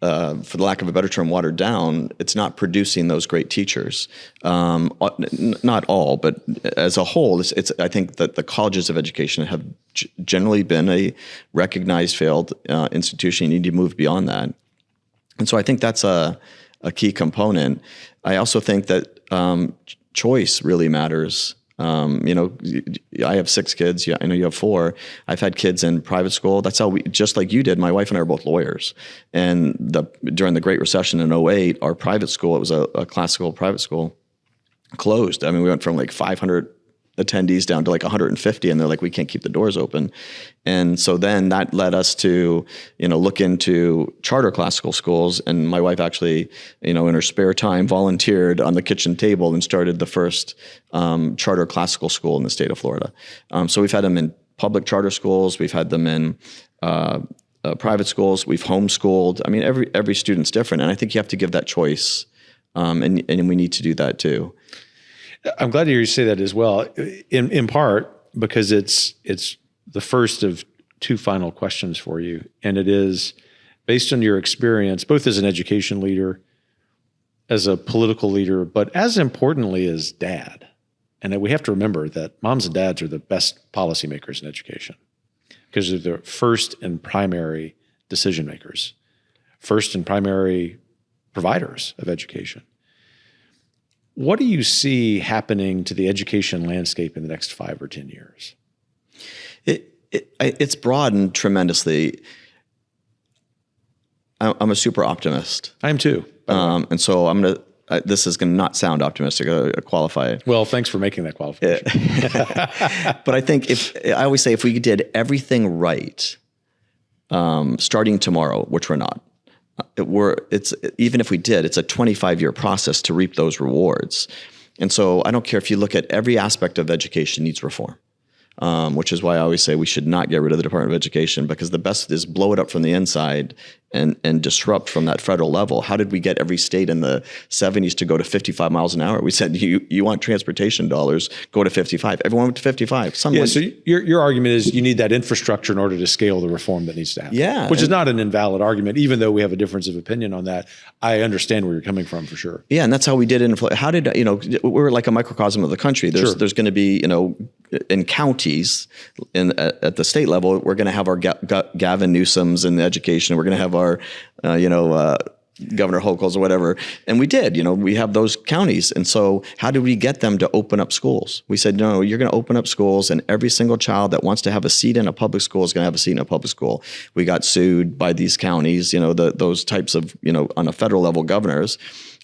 for the lack of a better term, watered down, it's not producing those great teachers. Not all, but as a whole, I think that the colleges of education have generally been a recognized failed institution. You need to move beyond that. And so I think that's a key component. I also think that choice really matters. I have 6 kids. I know you have 4. I've had kids in private school. That's how just like you did, my wife and I are both lawyers. And during the Great Recession in 2008, our private school, it was a classical private school, closed. I mean, we went from like 500 attendees down to like 150, and they're like, we can't keep the doors open. And so then that led us to, look into charter classical schools. And my wife actually, in her spare time, volunteered on the kitchen table and started the first charter classical school in the state of Florida. So we've had them in public charter schools. We've had them in private schools. We've homeschooled. I mean, every student's different. And I think you have to give that choice. And we need to do that too. I'm glad to hear you say that as well, in part because it's the first of 2 final questions for you. And it is based on your experience, both as an education leader, as a political leader, but as importantly as dad. And we have to remember that moms and dads are the best policymakers in education because they're the first and primary decision makers, first and primary providers of education. What do you see happening to the education landscape in the next 5 or 10 years? It's broadened tremendously. I'm a super optimist. I am too. And so I'm going to this is going to not sound optimistic, qualify it. Well, thanks for making that qualification. But I think I always say if we did everything right, starting tomorrow, which we're not, even if we did, it's a 25-year process to reap those rewards. And so I don't care if you look at every aspect of education needs reform. Which is why I always say we should not get rid of the Department of Education, because the best is blow it up from the inside and disrupt from that federal level. How did we get every state in the 70s to go to 55 miles an hour? We said, you want transportation dollars, go to 55. Everyone went to 55. So your argument is you need that infrastructure in order to scale the reform that needs to happen. Yeah. Which is not an invalid argument, even though we have a difference of opinion on that. I understand where you're coming from for sure. Yeah, and that's how we did it. How did, we're like a microcosm of the country. There's going to be, in counties at the state level, we're going to have our Gavin Newsoms in education. We're going to have our, Governor Hochul's or whatever. And we did, we have those counties. And so how did we get them to open up schools? We said, no, you're going to open up schools, and every single child that wants to have a seat in a public school is going to have a seat in a public school. We got sued by these counties, those types of, on a federal level governors.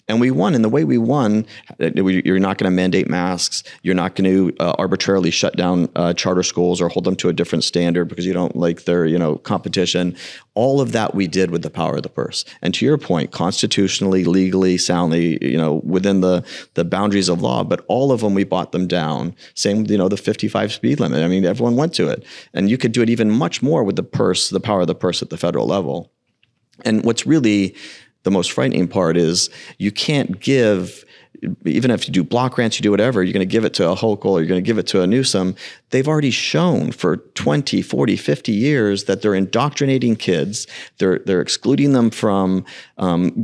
And we won. And the way we won, you're not going to mandate masks. You're not going to arbitrarily shut down charter schools or hold them to a different standard because you don't like their, competition. All of that we did with the power of the purse. And to your point, constitutionally, legally, soundly, within the boundaries of law. But all of them, we bought them down. Same, the 55 speed limit. I mean, everyone went to it. And you could do it even much more with the purse, the power of the purse at the federal level. And what's really the most frightening part is you can't give, even if you do block grants, you do whatever, you're going to give it to a Hochul or you're going to give it to a Newsom. They've already shown for 20, 40, 50 years that they're indoctrinating kids. They're excluding them from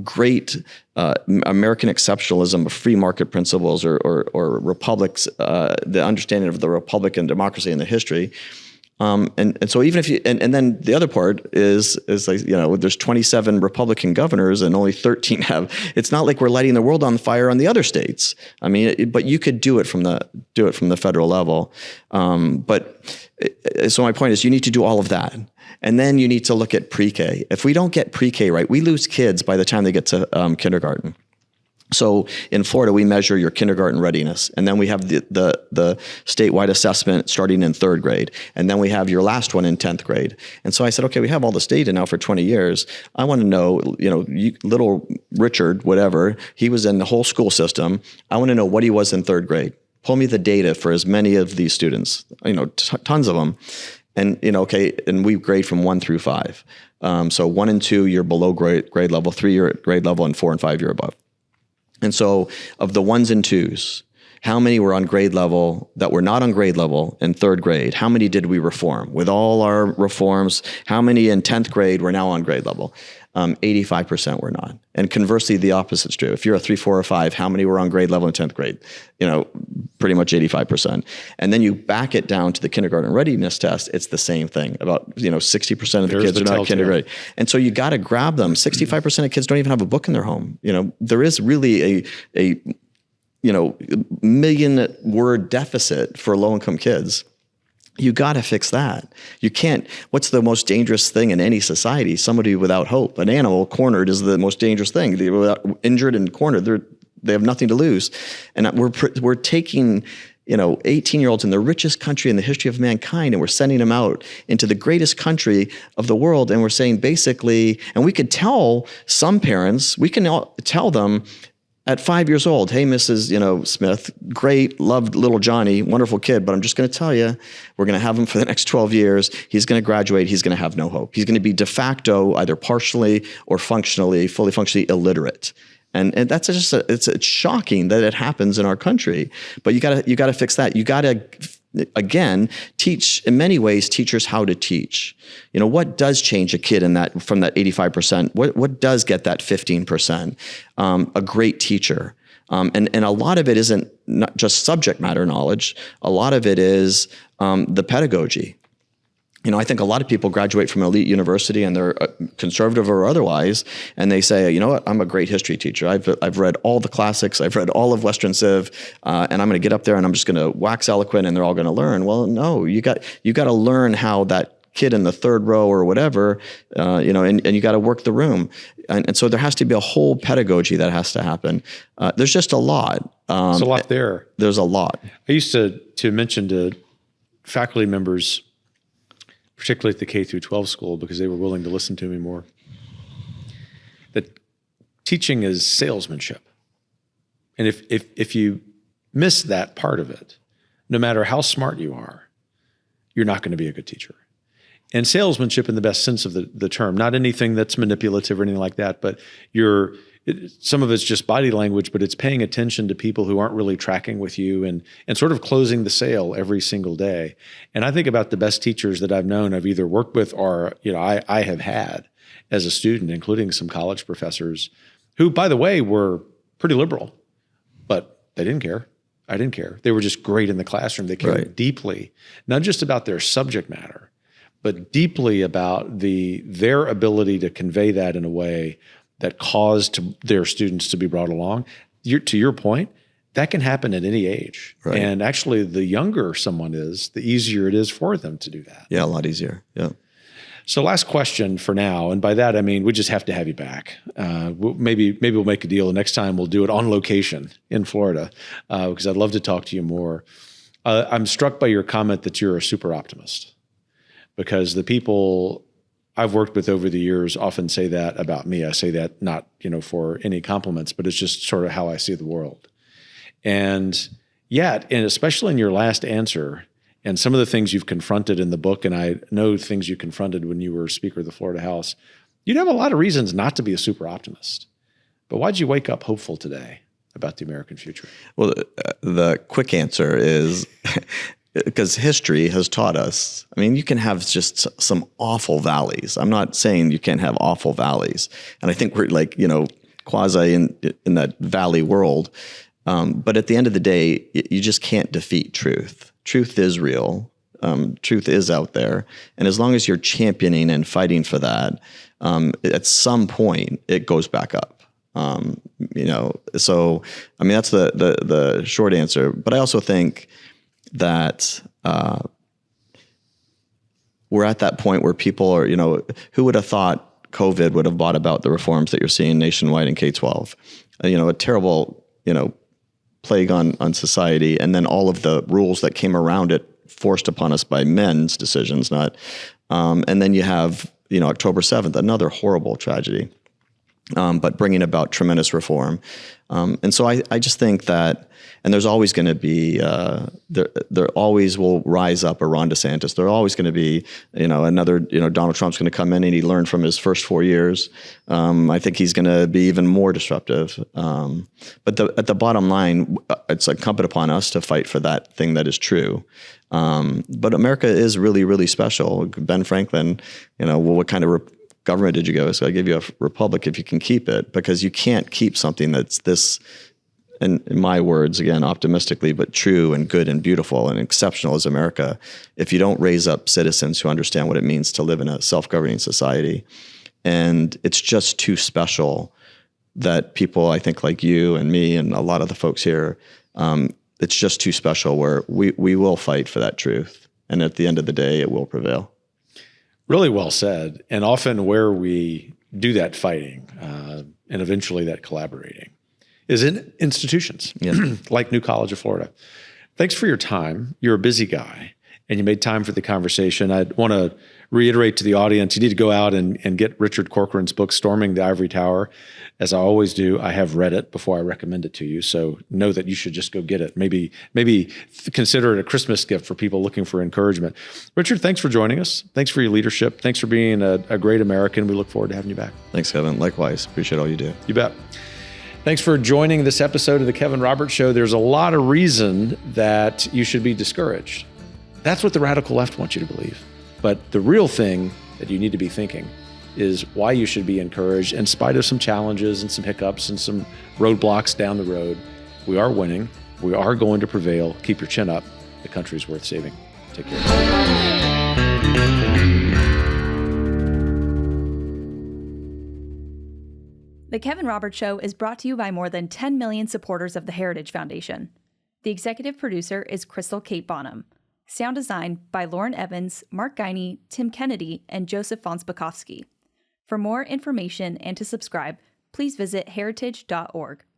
great American exceptionalism of free market principles or republics, the understanding of the Republican democracy in the history. And so even if you, and then the other part is like, there's 27 Republican governors and only 13 have, it's not like we're lighting the world on fire on the other states. I mean, but you could do it from the federal level. So my point is you need to do all of that. And then you need to look at pre-K. If we don't get pre-K right, we lose kids by the time they get to kindergarten. So in Florida, we measure your kindergarten readiness, and then we have the statewide assessment starting in 3rd grade, and then we have your last one in 10th grade. And so I said, okay, we have all this data now for 20 years. I want to know, little Richard, whatever, he was in the whole school system. I want to know what he was in 3rd grade. Pull me the data for as many of these students, tons of them. And, and we grade from 1 through 5. So 1 and 2, you're below grade level, 3, you're at grade level, and 4 and 5, you're above. And so of the 1s and 2s, how many were on grade level that were not on grade level in 3rd grade? How many did we reform? With all our reforms, how many in 10th grade were now on grade level? 85% were not. And conversely, the opposite's true. If you're a 3, 4, or 5, how many were on grade level in 10th grade? Pretty much 85%. And then you back it down to the kindergarten readiness test, it's the same thing. About 60% of the kids are not kindergarten. And so you got to grab them. 65% of kids don't even have a book in their home. There is really a million word deficit for low-income kids. You got to fix that. You can't. What's the most dangerous thing in any society? Somebody without hope. An animal cornered is the most dangerous thing. They're injured and cornered. They have nothing to lose. And we're taking 18-year-olds in the richest country in the history of mankind, and we're sending them out into the greatest country of the world, and we're saying basically, and we could tell some parents, we can tell them at 5 years old, hey, Mrs. Smith, great, loved little Johnny, wonderful kid, but I'm just going to tell you, we're going to have him for the next 12 years. He's going to graduate. He's going to have no hope. He's going to be de facto either partially or fully functionally illiterate. And that's just it's shocking that it happens in our country. But you got to fix that. You got to again teach, in many ways, teachers how to teach. What does change a kid from that 85%? What does get that 15%? A great teacher. And a lot of it isn't not just subject matter knowledge. A lot of it is the pedagogy. I think a lot of people graduate from an elite university and they're conservative or otherwise, and they say, you know what, I'm a great history teacher. I've read all the classics. I've read all of Western Civ, and I'm going to get up there and I'm just going to wax eloquent and they're all going to learn. Well, no, you got to learn how that kid in the third row or whatever, and you got to work the room. And so there has to be a whole pedagogy that has to happen. There's just a lot. There's a lot there. There's a lot. I used to mention to faculty members, particularly at the K through 12 school, because they were willing to listen to me more, that teaching is salesmanship. And if you miss that part of it, no matter how smart you are, you're not going to be a good teacher. And salesmanship in the best sense of the term, not anything that's manipulative or anything like that, but some of it's just body language, but it's paying attention to people who aren't really tracking with you and sort of closing the sale every single day. And I think about the best teachers that I've known, I've either worked with or I have had as a student, including some college professors who, by the way, were pretty liberal, but they didn't care. I didn't care. They were just great in the classroom. They cared deeply, not just about their subject matter, but deeply about their ability to convey that in a way that caused their students to be brought along. To your point, that can happen at any age. Right. And actually, the younger someone is, the easier it is for them to do that. Yeah, a lot easier. Yeah. So last question for now, and by that I mean we just have to have you back. Maybe we'll make a deal. The next time we'll do it on location in Florida, because I'd love to talk to you more. I'm struck by your comment that you're a super optimist, because the people I've worked with over the years often say that about me. I say that not for any compliments, but it's just sort of how I see the world. And yet, and especially in your last answer, and some of the things you've confronted in the book, and I know things you confronted when you were Speaker of the Florida House, you'd have a lot of reasons not to be a super optimist. But why'd you wake up hopeful today about the American future? Well, the quick answer is because history has taught us. I mean, you can have just some awful valleys. I'm not saying you can't have awful valleys. And I think we're quasi in that valley world. But at the end of the day, you just can't defeat truth. Truth is real. Truth is out there. And as long as you're championing and fighting for that, at some point it goes back up. So, I mean, that's the short answer. But I also think that we're at that point where people are, who would have thought COVID would have brought about the reforms that you're seeing nationwide in K-12? A terrible, plague on society, and then all of the rules that came around it forced upon us by men's decisions, and then you have, October 7th, another horrible tragedy, but bringing about tremendous reform. And so I just think that, and there's always going to be, there always will rise up a Ron DeSantis. There always going to be, another, Donald Trump's going to come in and he learned from his first 4 years. I think he's going to be even more disruptive. But at the bottom line, it's incumbent upon us to fight for that thing that is true. But America is really, really special. Ben Franklin, what kind of government did you go? So I give you a republic if you can keep it, because you can't keep something that's this, and in my words, again, optimistically, but true and good and beautiful and exceptional as America, if you don't raise up citizens who understand what it means to live in a self-governing society. And it's just too special that people, I think, like you and me and a lot of the folks here, it's just too special where we will fight for that truth. And at the end of the day, it will prevail. Really well said. And often where we do that fighting and eventually that collaborating is in institutions like New College of Florida. Thanks for your time. You're a busy guy and you made time for the conversation. I want to reiterate to the audience, you need to go out and get Richard Corcoran's book, Storming the Ivory Tower. As I always do, I have read it before I recommend it to you. So know that you should just go get it. Maybe consider it a Christmas gift for people looking for encouragement. Richard, thanks for joining us. Thanks for your leadership. Thanks for being a great American. We look forward to having you back. Thanks, Kevin. Likewise. Appreciate all you do. You bet. Thanks for joining this episode of The Kevin Roberts Show. There's a lot of reason that you should be discouraged. That's what the radical left wants you to believe. But the real thing that you need to be thinking is why you should be encouraged in spite of some challenges and some hiccups and some roadblocks down the road. We are winning. We are going to prevail. Keep your chin up. The country's worth saving. Take care. The Kevin Roberts Show is brought to you by more than 10 million supporters of the Heritage Foundation. The executive producer is Crystal Kate Bonham. Sound design by Lauren Evans, Mark Guiney, Tim Kennedy, and Joseph Fonsbakowski. For more information and to subscribe, please visit heritage.org.